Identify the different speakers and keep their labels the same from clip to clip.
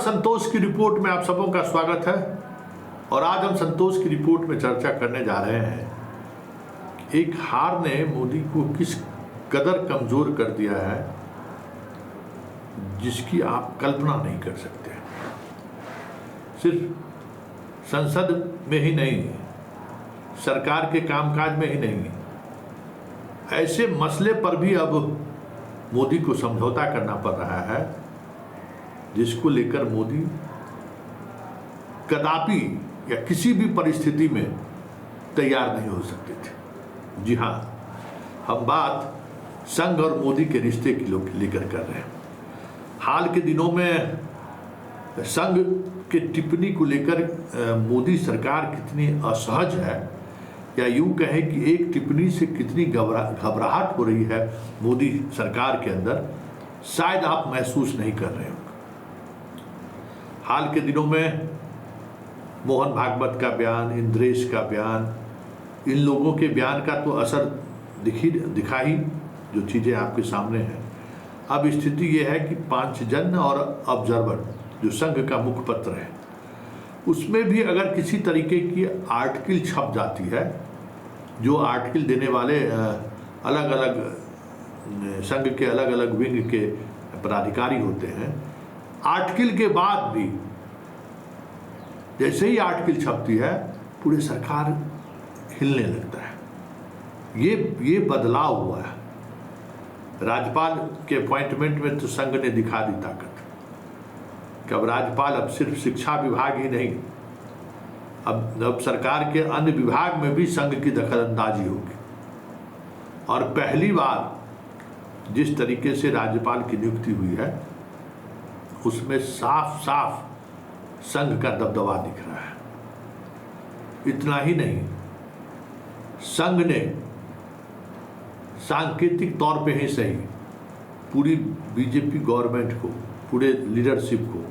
Speaker 1: संतोष की रिपोर्ट में आप सबों का स्वागत है। और आज हम संतोष की रिपोर्ट में चर्चा करने जा रहे हैं एक हार ने मोदी को किस कदर कमजोर कर दिया है जिसकी आप कल्पना नहीं कर सकते। सिर्फ संसद में ही नहीं, सरकार के कामकाज में ही नहीं, ऐसे मसले पर भी अब मोदी को समझौता करना पड़ रहा है जिसको लेकर मोदी कदापि या किसी भी परिस्थिति में तैयार नहीं हो सकते थे। जी हाँ, हम बात संघ और मोदी के रिश्ते की लेकर कर रहे हैं। हाल के दिनों में संघ के टिप्पणी को लेकर मोदी सरकार कितनी असहज है, या यूं कहें कि एक टिप्पणी से कितनी घबराहट हो रही है मोदी सरकार के अंदर, शायद आप महसूस नहीं कर रहे हो। हाल के दिनों में मोहन भागवत का बयान, इंद्रेश का बयान, इन लोगों के बयान का तो असर दिखा ही, जो चीज़ें आपके सामने हैं। अब स्थिति ये है कि पांचजन्य और ऑब्जर्वर जो संघ का मुखपत्र है, उसमें भी अगर किसी तरीके की आर्टिकल छप जाती है, जो आर्टिकल देने वाले अलग अलग संघ के अलग अलग विंग के पदाधिकारी होते हैं, आर्टिकल के बाद भी जैसे ही आर्टिकल छपती है पूरे सरकार हिलने लगता है। ये बदलाव हुआ है। राज्यपाल के अपॉइंटमेंट में तो संघ ने दिखा दी ताकत कि अब राज्यपाल अब सिर्फ शिक्षा विभाग ही नहीं, अब सरकार के अन्य विभाग में भी संघ की दखलंदाजी होगी। और पहली बार जिस तरीके से राज्यपाल की नियुक्ति हुई है उसमें साफ साफ संघ का दबदबा दिख रहा है। इतना ही नहीं, संघ ने सांकेतिक तौर पे ही सही पूरी बीजेपी गवर्नमेंट को, पूरे लीडरशिप को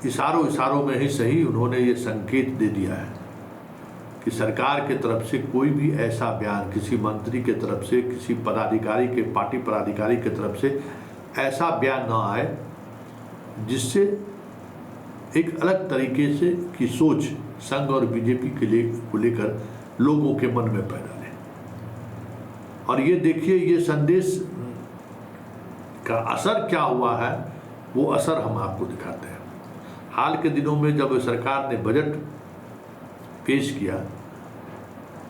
Speaker 1: इशारों में ही सही उन्होंने ये संकेत दे दिया है कि सरकार के तरफ से कोई भी ऐसा बयान, किसी मंत्री के तरफ से, किसी पदाधिकारी के, पार्टी पदाधिकारी के तरफ से ऐसा बयान ना आए जिससे एक अलग तरीके से की सोच संघ और बीजेपी को लेकर लोगों के मन में पैदा ले। और ये देखिए, ये संदेश का असर क्या हुआ है, वो असर हम आपको दिखाते हैं। हाल के दिनों में जब सरकार ने बजट पेश किया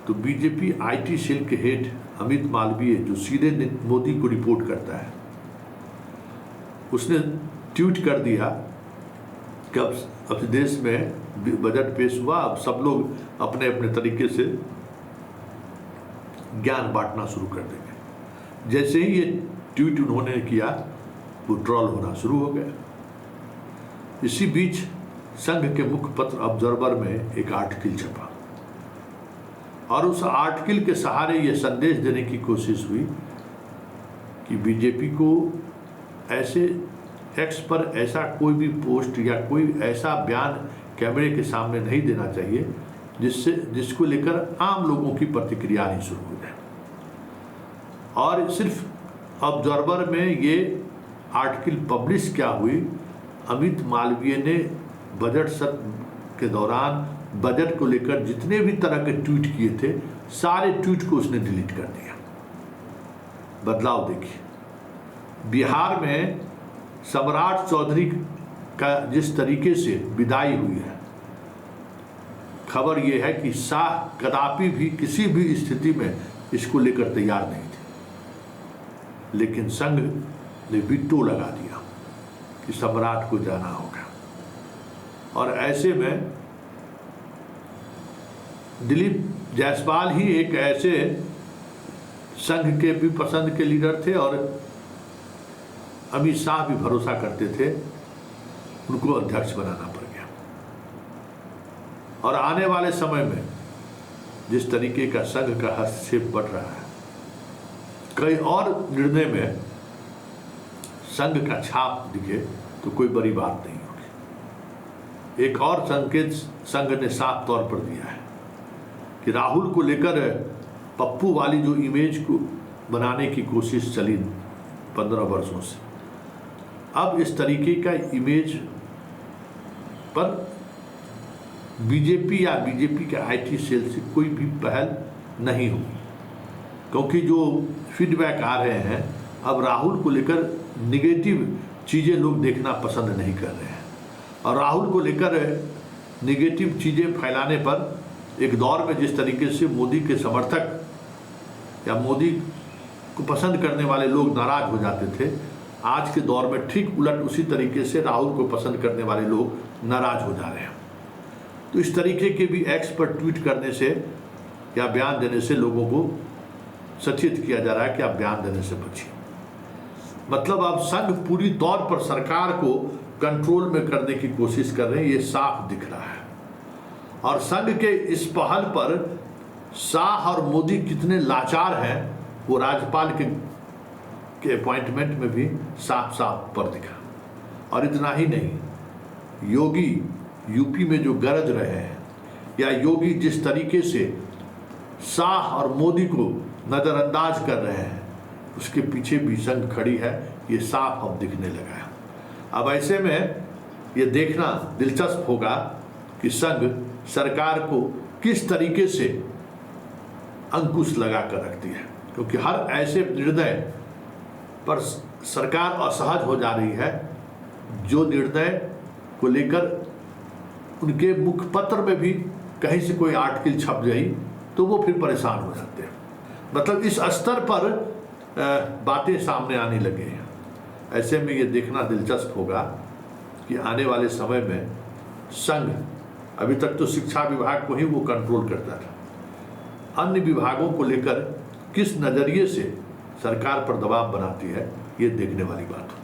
Speaker 1: तो बीजेपी आईटी सेल के हेड अमित मालवीय, जो सीधे मोदी को रिपोर्ट करता है, उसने ट्वीट कर दिया कि अब देश में बजट पेश हुआ, अब सब लोग अपने अपने तरीके से ज्ञान बांटना शुरू कर देंगे। जैसे ही ये ट्वीट उन्होंने किया वो ट्रोल होना शुरू हो गया। इसी बीच संघ के मुखपत्र ऑब्जर्वर में एक आर्टिकल छपा और उस आर्टिकल के सहारे ये संदेश देने की कोशिश हुई कि बीजेपी को ऐसे एक्स पर ऐसा कोई भी पोस्ट या कोई ऐसा बयान कैमरे के सामने नहीं देना चाहिए जिसको लेकर आम लोगों की प्रतिक्रिया आनी शुरू हो जाए। और सिर्फ ऑब्जर्वर में ये आर्टिकल पब्लिश क्या हुई, अमित मालवीय ने बजट सत्र के दौरान बजट को लेकर जितने भी तरह के ट्वीट किए थे, सारे ट्वीट को उसने डिलीट कर दिया। बदलाव देखिए, बिहार में सम्राट चौधरी का जिस तरीके से विदाई हुई है, खबर यह है कि शाह कदापि भी किसी भी स्थिति में इसको लेकर तैयार नहीं थे, लेकिन संघ ने वीटो लगा दिया कि सम्राट को जाना होगा। और ऐसे में दिलीप जायसवाल ही एक ऐसे संघ के भी पसंद के लीडर थे और अमित शाह भी भरोसा करते थे, उनको अध्यक्ष बनाना पड़ गया। और आने वाले समय में जिस तरीके का संघ का हस्तक्षेप बढ़ रहा है, कई और निर्णय में संघ का छाप दिखे तो कोई बड़ी बात नहीं होगी। एक और संकेत संघ ने साफ तौर पर दिया है कि राहुल को लेकर पप्पू वाली जो इमेज को बनाने की कोशिश चली 15 वर्षों से, अब इस तरीके का इमेज पर बीजेपी या बीजेपी के आईटी सेल से कोई भी पहल नहीं होगी, क्योंकि जो फीडबैक आ रहे हैं अब राहुल को लेकर निगेटिव चीज़ें लोग देखना पसंद नहीं कर रहे हैं। और राहुल को लेकर निगेटिव चीज़ें फैलाने पर एक दौर में जिस तरीके से मोदी के समर्थक या मोदी को पसंद करने वाले लोग नाराज हो जाते थे, आज के दौर में ठीक उलट उसी तरीके से राहुल को पसंद करने वाले लोग नाराज हो जा रहे हैं। तो इस तरीके के भी एक्स पर ट्वीट करने से या बयान देने से लोगों को सचेत किया जा रहा है कि आप बयान देने से बचिए। मतलब अब संघ पूरी तौर पर सरकार को कंट्रोल में करने की कोशिश कर रहे हैं, ये साफ दिख रहा है। और संघ के इस पहल पर शाह और मोदी कितने लाचार हैं वो राज्यपाल के अपॉइंटमेंट में भी साफ साफ पर दिखा। और इतना ही नहीं, योगी यूपी में जो गरज रहे हैं या योगी जिस तरीके से शाह और मोदी को नज़रअंदाज कर रहे हैं, उसके पीछे भी संघ खड़ी है, ये साफ अब दिखने लगा है। अब ऐसे में ये देखना दिलचस्प होगा कि संघ सरकार को किस तरीके से अंकुश लगा कर रखती है, क्योंकि हर ऐसे निर्णय पर सरकार असहज हो जा रही है जो निर्णय को लेकर उनके मुखपत्र में भी कहीं से कोई आर्टिकल छप गई तो वो फिर परेशान हो जाते हैं। मतलब इस स्तर पर बातें सामने आने लगे हैं। ऐसे में ये देखना दिलचस्प होगा कि आने वाले समय में संघ, अभी तक तो शिक्षा विभाग को ही वो कंट्रोल करता था, अन्य विभागों को लेकर किस नज़रिए से सरकार पर दबाव बनाती है, ये देखने वाली बात है।